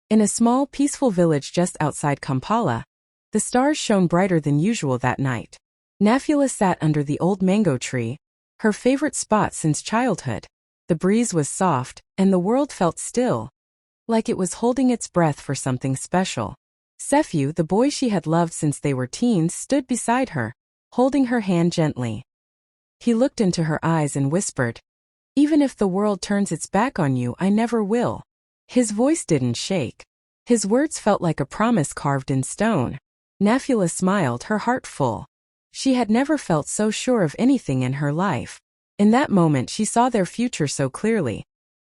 In a small, peaceful village just outside Kampala, the stars shone brighter than usual that night. Nafula sat under the old mango tree, her favorite spot since childhood. The breeze was soft, and the world felt still, like it was holding its breath for something special. Sefu, the boy she had loved since they were teens, stood beside her, holding her hand gently. He looked into her eyes and whispered, "Even if the world turns its back on you, I never will." His voice didn't shake. His words felt like a promise carved in stone. Nafula smiled, her heart full. She had never felt so sure of anything in her life. In that moment she saw their future so clearly.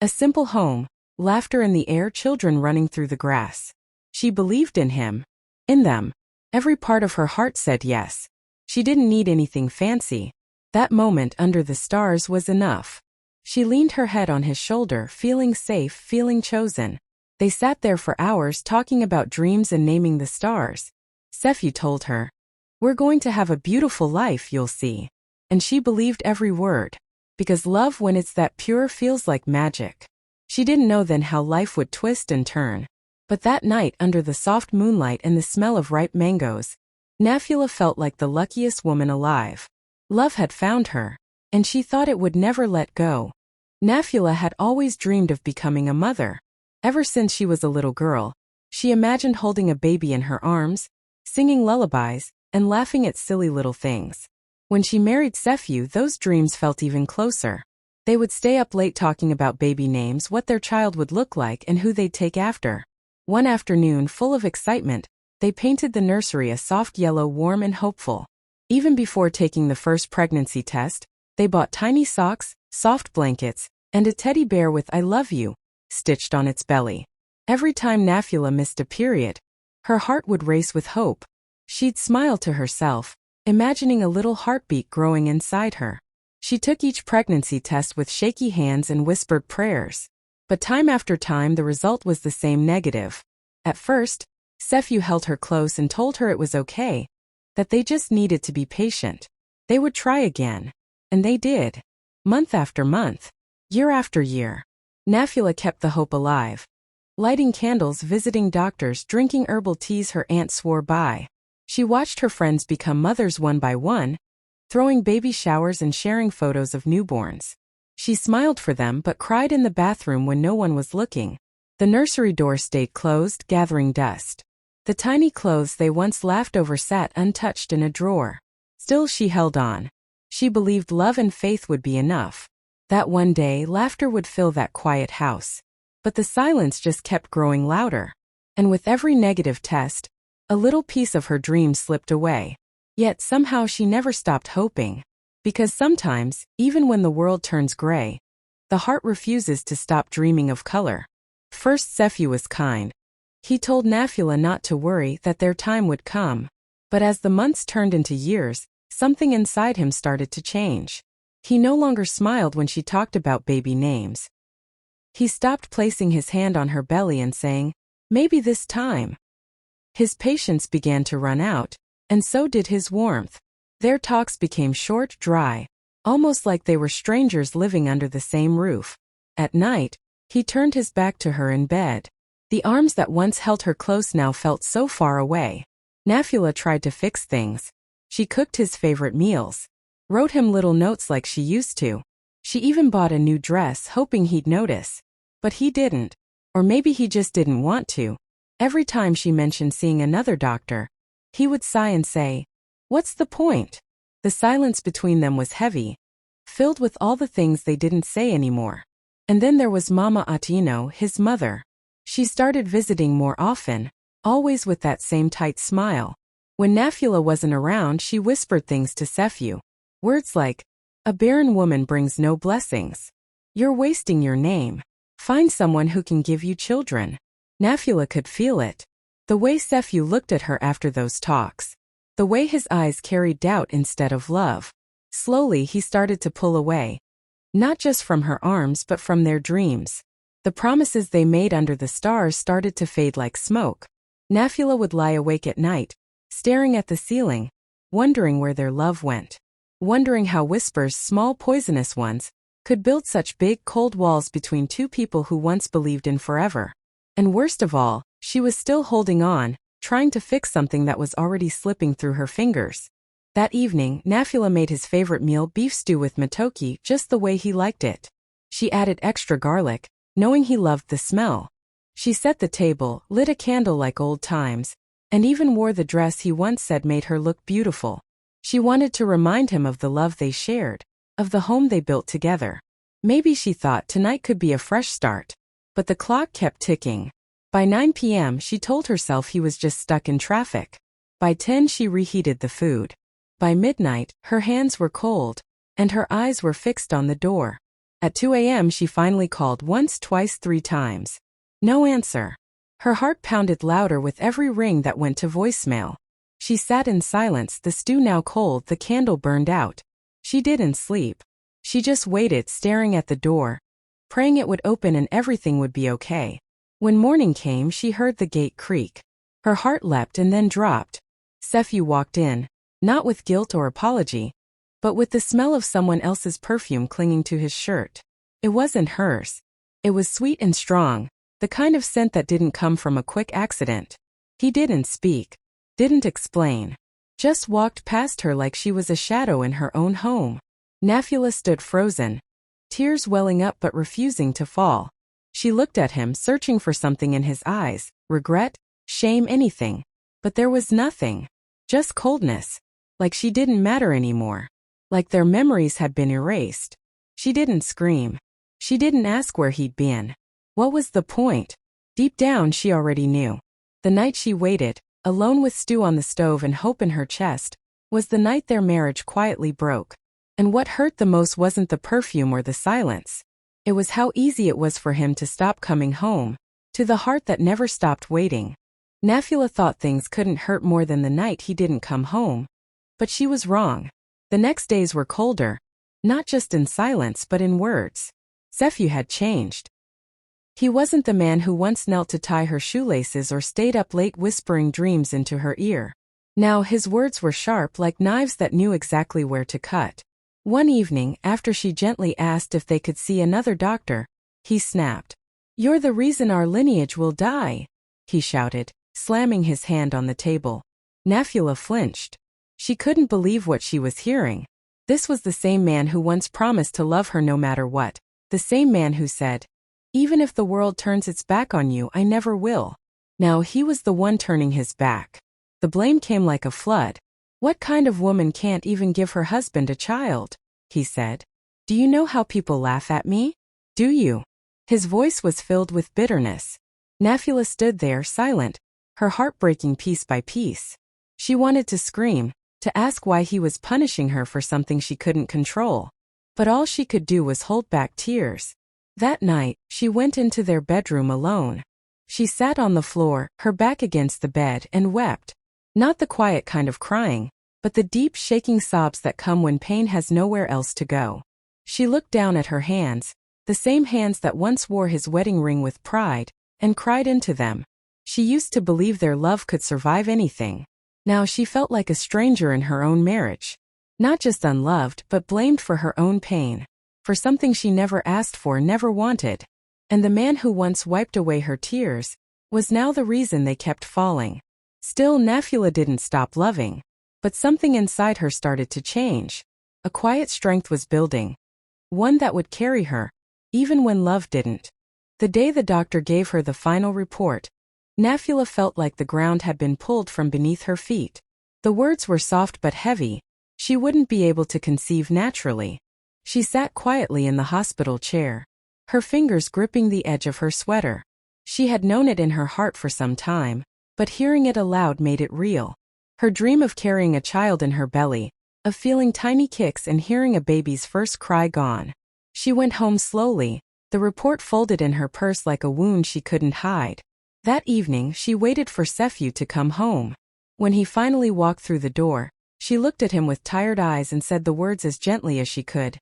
A simple home, laughter in the air, children running through the grass. She believed in him. In them. Every part of her heart said yes. She didn't need anything fancy. That moment under the stars was enough. She leaned her head on his shoulder, feeling safe, feeling chosen. They sat there for hours talking about dreams and naming the stars. Sefu told her, "We're going to have a beautiful life, you'll see." And she believed every word. Because love, when it's that pure, feels like magic. She didn't know then how life would twist and turn. But that night, under the soft moonlight and the smell of ripe mangoes, Nafula felt like the luckiest woman alive. Love had found her, and she thought it would never let go. Nafula had always dreamed of becoming a mother. Ever since she was a little girl, she imagined holding a baby in her arms, singing lullabies, and laughing at silly little things. When she married Sefu, those dreams felt even closer. They would stay up late talking about baby names, what their child would look like, and who they'd take after. One afternoon, full of excitement, they painted the nursery a soft yellow, warm and hopeful. Even before taking the first pregnancy test, they bought tiny socks, soft blankets, and a teddy bear with "I love you" stitched on its belly. Every time Nafula missed a period, her heart would race with hope. She'd smile to herself, imagining a little heartbeat growing inside her. She took each pregnancy test with shaky hands and whispered prayers. But time after time the result was the same, negative. At first, Sefu held her close and told her it was okay, that they just needed to be patient. They would try again. And they did. Month after month. Year after year. Nafula kept the hope alive. Lighting candles, visiting doctors, drinking herbal teas her aunt swore by. She watched her friends become mothers one by one, throwing baby showers and sharing photos of newborns. She smiled for them but cried in the bathroom when no one was looking. The nursery door stayed closed, gathering dust. The tiny clothes they once laughed over sat untouched in a drawer. Still she held on. She believed love and faith would be enough. That one day laughter would fill that quiet house. But the silence just kept growing louder. And with every negative test, a little piece of her dream slipped away. Yet somehow she never stopped hoping. Because sometimes, even when the world turns gray, the heart refuses to stop dreaming of color. First, Sefu was kind. He told Nafula not to worry, that their time would come. But as the months turned into years, something inside him started to change. He no longer smiled when she talked about baby names. He stopped placing his hand on her belly and saying, "Maybe this time." His patience began to run out, and so did his warmth. Their talks became short, dry, almost like they were strangers living under the same roof. At night, he turned his back to her in bed. The arms that once held her close now felt so far away. Nafula tried to fix things. She cooked his favorite meals, wrote him little notes like she used to. She even bought a new dress, hoping he'd notice. But he didn't. Or maybe he just didn't want to. Every time she mentioned seeing another doctor, he would sigh and say, "What's the point?" The silence between them was heavy, filled with all the things they didn't say anymore. And then there was Mama Atino, his mother. She started visiting more often, always with that same tight smile. When Nafula wasn't around, she whispered things to Sefu. Words like, "A barren woman brings no blessings. You're wasting your name. Find someone who can give you children." Nafula could feel it. The way Sefu looked at her after those talks. The way his eyes carried doubt instead of love. Slowly he started to pull away. Not just from her arms but from their dreams. The promises they made under the stars started to fade like smoke. Nafula would lie awake at night, staring at the ceiling, wondering where their love went. Wondering how whispers, small poisonous ones, could build such big cold walls between two people who once believed in forever. And worst of all, she was still holding on, trying to fix something that was already slipping through her fingers. That evening, Nafula made his favorite meal, beef stew with matoke, just the way he liked it. She added extra garlic, knowing he loved the smell. She set the table, lit a candle like old times, and even wore the dress he once said made her look beautiful. She wanted to remind him of the love they shared, of the home they built together. Maybe she thought tonight could be a fresh start. But the clock kept ticking. By 9 p.m. she told herself he was just stuck in traffic. By 10 she reheated the food. By midnight, her hands were cold, and her eyes were fixed on the door. At 2 a.m. she finally called once, twice, 3 times. No answer. Her heart pounded louder with every ring that went to voicemail. She sat in silence, the stew now cold, the candle burned out. She didn't sleep. She just waited, staring at the door, praying it would open and everything would be okay. When morning came, she heard the gate creak. Her heart leapt and then dropped. Sefu walked in, not with guilt or apology, but with the smell of someone else's perfume clinging to his shirt. It wasn't hers. It was sweet and strong, the kind of scent that didn't come from a quick accident. He didn't speak, didn't explain, just walked past her like she was a shadow in her own home. Nafula stood frozen, tears welling up but refusing to fall. She looked at him, searching for something in his eyes, regret, shame, anything. But there was nothing. Just coldness. Like she didn't matter anymore. Like their memories had been erased. She didn't scream. She didn't ask where he'd been. What was the point? Deep down she already knew. The night she waited, alone with stew on the stove and hope in her chest, was the night their marriage quietly broke. And what hurt the most wasn't the perfume or the silence. It was how easy it was for him to stop coming home, to the heart that never stopped waiting. Nafula thought things couldn't hurt more than the night he didn't come home. But she was wrong. The next days were colder, not just in silence but in words. Sefu had changed. He wasn't the man who once knelt to tie her shoelaces or stayed up late whispering dreams into her ear. Now his words were sharp, like knives that knew exactly where to cut. One evening, after she gently asked if they could see another doctor, he snapped. "You're the reason our lineage will die," he shouted, slamming his hand on the table. Nafula flinched. She couldn't believe what she was hearing. This was the same man who once promised to love her no matter what. The same man who said, "Even if the world turns its back on you, I never will." Now he was the one turning his back. The blame came like a flood. "What kind of woman can't even give her husband a child?" he said. "Do you know how people laugh at me? Do you?" His voice was filled with bitterness. Nafula stood there, silent, her heart breaking piece by piece. She wanted to scream, to ask why he was punishing her for something she couldn't control. But all she could do was hold back tears. That night, she went into their bedroom alone. She sat on the floor, her back against the bed, and wept. Not the quiet kind of crying, but the deep, shaking sobs that come when pain has nowhere else to go. She looked down at her hands, the same hands that once wore his wedding ring with pride, and cried into them. She used to believe their love could survive anything. Now she felt like a stranger in her own marriage. Not just unloved, but blamed for her own pain. For something she never asked for, never wanted. And the man who once wiped away her tears was now the reason they kept falling. Still, Nafula didn't stop loving. But something inside her started to change. A quiet strength was building. One that would carry her, even when love didn't. The day the doctor gave her the final report, Nafula felt like the ground had been pulled from beneath her feet. The words were soft but heavy. She wouldn't be able to conceive naturally. She sat quietly in the hospital chair, her fingers gripping the edge of her sweater. She had known it in her heart for some time, but hearing it aloud made it real. Her dream of carrying a child in her belly, of feeling tiny kicks and hearing a baby's first cry gone. She went home slowly, the report folded in her purse like a wound she couldn't hide. That evening, she waited for Sefu to come home. When he finally walked through the door, she looked at him with tired eyes and said the words as gently as she could.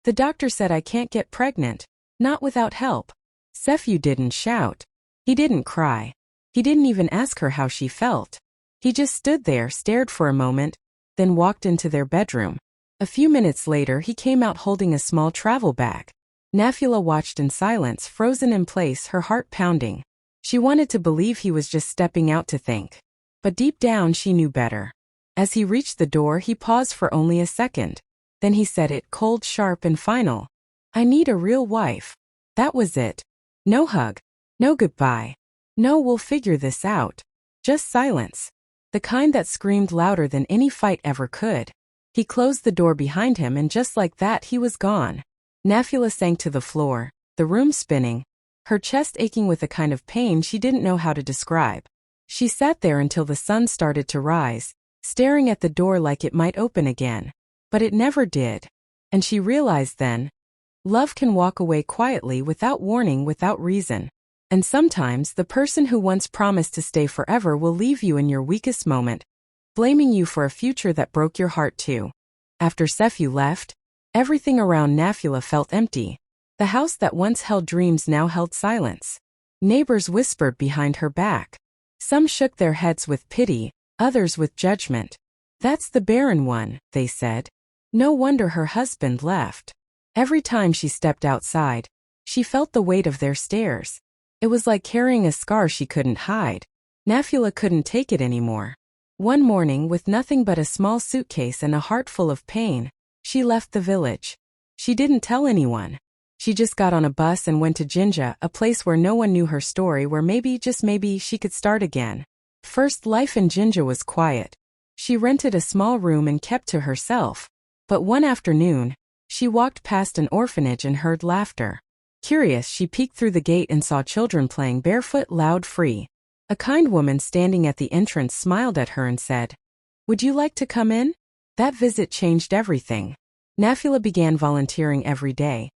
"The doctor said I can't get pregnant, not without help." Sefu didn't shout. He didn't cry. He didn't even ask her how she felt. He just stood there, stared for a moment, then walked into their bedroom. A few minutes later, he came out holding a small travel bag. Nafula watched in silence, frozen in place, her heart pounding. She wanted to believe he was just stepping out to think. But deep down she knew better. As he reached the door, he paused for only a second. Then he said it, cold, sharp, and final. "I need a real wife." That was it. No hug. No goodbye. No "we'll figure this out." Just silence. The kind that screamed louder than any fight ever could. He closed the door behind him, and just like that he was gone. Nafula sank to the floor, the room spinning, her chest aching with a kind of pain she didn't know how to describe. She sat there until the sun started to rise, staring at the door like it might open again. But it never did. And she realized then, love can walk away quietly, without warning, without reason. And sometimes the person who once promised to stay forever will leave you in your weakest moment, blaming you for a future that broke your heart too. After Sefu left, everything around Nafula felt empty. The house that once held dreams now held silence. Neighbors whispered behind her back. Some shook their heads with pity, others with judgment. "That's the barren one," they said. No wonder her husband left. Every time she stepped outside, she felt the weight of their stares. It was like carrying a scar she couldn't hide. Nafula couldn't take it anymore. One morning, with nothing but a small suitcase and a heart full of pain, she left the village. She didn't tell anyone. She just got on a bus and went to Jinja, a place where no one knew her story, where maybe, just maybe, she could start again. First, life in Jinja was quiet. She rented a small room and kept to herself. But one afternoon, she walked past an orphanage and heard laughter. Curious, she peeked through the gate and saw children playing barefoot, loud, free. A kind woman standing at the entrance smiled at her and said, "Would you like to come in?" That visit changed everything. Nafula began volunteering every day,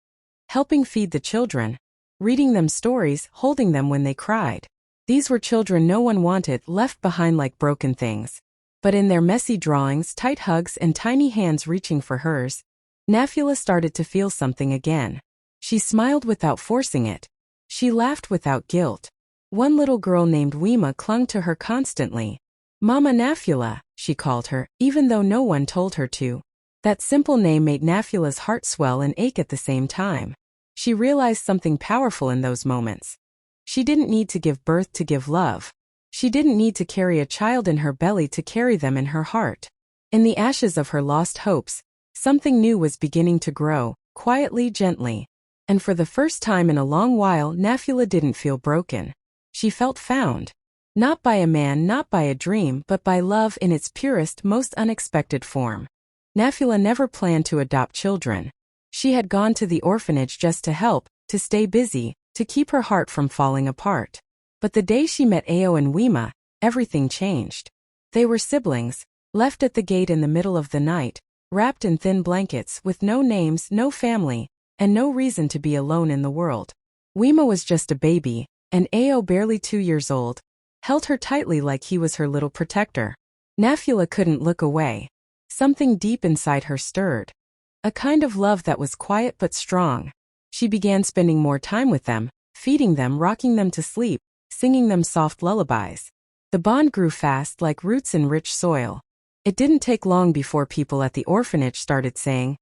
helping feed the children, reading them stories, holding them when they cried. These were children no one wanted, left behind like broken things. But in their messy drawings, tight hugs, and tiny hands reaching for hers, Nafula started to feel something again. She smiled without forcing it. She laughed without guilt. One little girl named Wema clung to her constantly. "Mama Nafula," she called her, even though no one told her to. That simple name made Nafula's heart swell and ache at the same time. She realized something powerful in those moments. She didn't need to give birth to give love. She didn't need to carry a child in her belly to carry them in her heart. In the ashes of her lost hopes, something new was beginning to grow, quietly, gently. And for the first time in a long while, Nafula didn't feel broken. She felt found. Not by a man, not by a dream, but by love in its purest, most unexpected form. Nafula never planned to adopt children. She had gone to the orphanage just to help, to stay busy, to keep her heart from falling apart. But the day she met Ayo and Wema, everything changed. They were siblings, left at the gate in the middle of the night, wrapped in thin blankets, with no names, no family, and no reason to be alone in the world. Wema was just a baby, and Ayo, barely 2 years old, held her tightly like he was her little protector. Nafula couldn't look away. Something deep inside her stirred. A kind of love that was quiet but strong. She began spending more time with them, feeding them, rocking them to sleep, singing them soft lullabies. The bond grew fast, like roots in rich soil. It didn't take long before people at the orphanage started saying,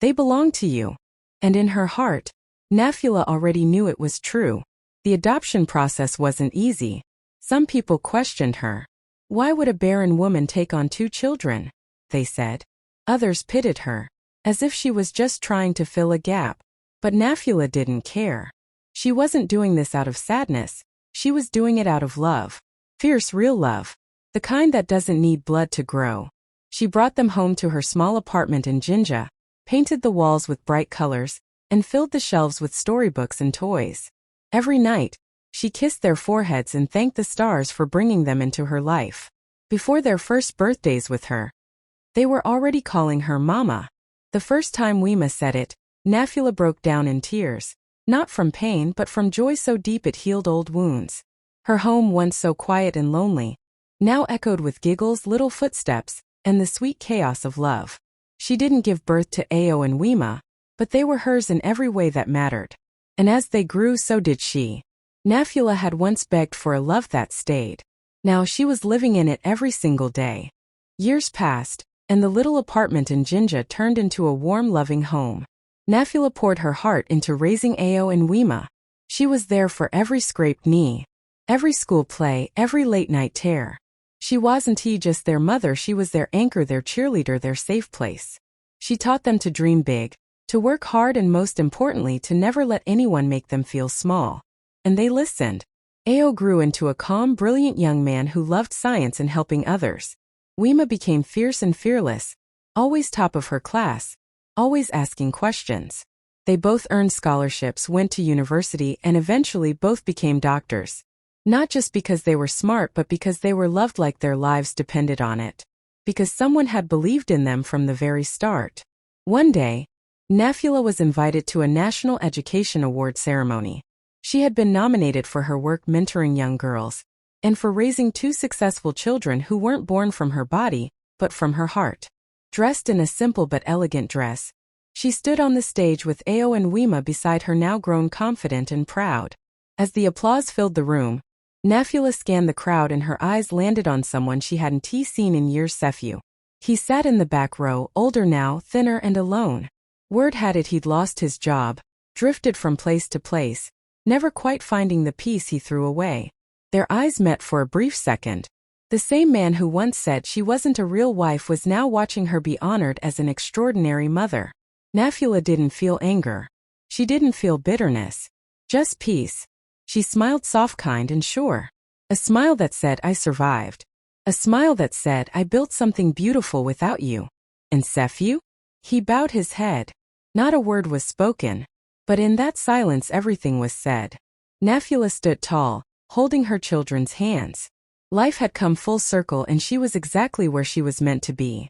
"They belong to you." And in her heart, Nafula already knew it was true. The adoption process wasn't easy. Some people questioned her. Why would a barren woman take on 2 children? They said. Others pitied her, as if she was just trying to fill a gap. But Nafula didn't care. She wasn't doing this out of sadness. She was doing it out of love. Fierce, real love. The kind that doesn't need blood to grow. She brought them home to her small apartment in Jinja, painted the walls with bright colors, and filled the shelves with storybooks and toys. Every night, she kissed their foreheads and thanked the stars for bringing them into her life. Before their first birthdays with her, they were already calling her Mama. The first time Wema said it, Nafula broke down in tears, not from pain but from joy so deep it healed old wounds. Her home, once so quiet and lonely, now echoed with giggles, little footsteps, and the sweet chaos of love. She didn't give birth to Ayo and Wema, but they were hers in every way that mattered. And as they grew, so did she. Nafula had once begged for a love that stayed. Now she was living in it every single day. Years passed, and the little apartment in Jinja turned into a warm, loving home. Nafula poured her heart into raising Ayo and Wema. She was there for every scraped knee, Every school play, every late-night tear. She wasn't just their mother, she was their anchor, their cheerleader, their safe place. She taught them to dream big, to work hard, and most importantly, to never let anyone make them feel small. And they listened. Ayo grew into a calm, brilliant young man who loved science and helping others. Wema became fierce and fearless, always top of her class, always asking questions. They both earned scholarships, went to university, and eventually both became doctors. Not just because they were smart, but because they were loved like their lives depended on it. Because someone had believed in them from the very start. One day, Nafula was invited to a National Education Award ceremony. She had been nominated for her work mentoring young girls, and for raising two successful children who weren't born from her body, but from her heart. Dressed in a simple but elegant dress, she stood on the stage with Ayo and Wema beside her, now grown confident and proud. As the applause filled the room, Nafula scanned the crowd and her eyes landed on someone she hadn't seen in years: Sephew. He sat in the back row, older now, thinner and alone. Word had it he'd lost his job, drifted from place to place, never quite finding the piece he threw away. Their eyes met for a brief second. The same man who once said she wasn't a real wife was now watching her be honored as an extraordinary mother. Nafula didn't feel anger. She didn't feel bitterness. Just peace. She smiled, soft, kind, and sure. A smile that said, "I survived." A smile that said, "I built something beautiful without you." And Sephew? He bowed his head. Not a word was spoken. But in that silence everything was said. Nafula stood tall, holding her children's hands. Life had come full circle and she was exactly where she was meant to be.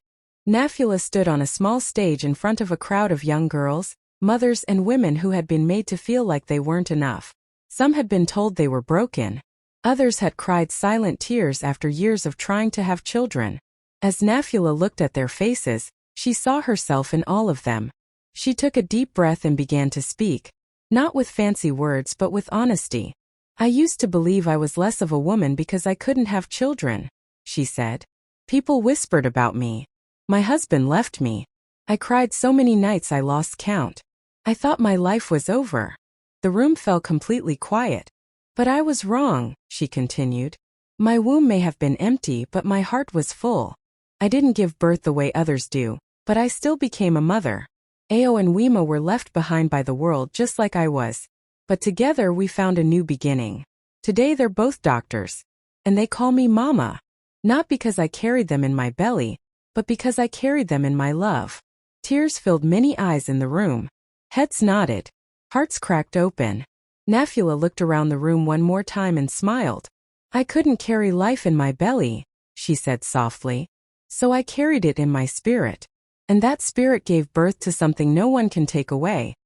Nafula stood on a small stage in front of a crowd of young girls, mothers and women who had been made to feel like they weren't enough. Some had been told they were broken. Others had cried silent tears after years of trying to have children. As Nafula looked at their faces, she saw herself in all of them. She took a deep breath and began to speak. Not with fancy words but with honesty. "I used to believe I was less of a woman because I couldn't have children," she said. "People whispered about me. My husband left me. I cried so many nights I lost count. I thought my life was over." The room fell completely quiet. "But I was wrong," she continued. "My womb may have been empty, but my heart was full. I didn't give birth the way others do, but I still became a mother. Ayo and Wema were left behind by the world just like I was. But together we found a new beginning. Today they're both doctors. And they call me Mama. Not because I carried them in my belly, but because I carried them in my love." Tears filled many eyes in the room. Heads nodded. Hearts cracked open. Nafula looked around the room one more time and smiled. "I couldn't carry life in my belly," she said softly. "So I carried it in my spirit. And that spirit gave birth to something no one can take away.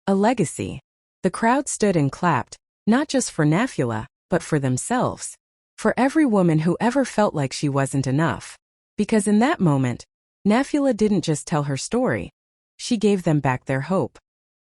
A legacy." The crowd stood and clapped, not just for Nafula, but for themselves. For every woman who ever felt like she wasn't enough. Because in that moment, Nafula didn't just tell her story. She gave them back their hope.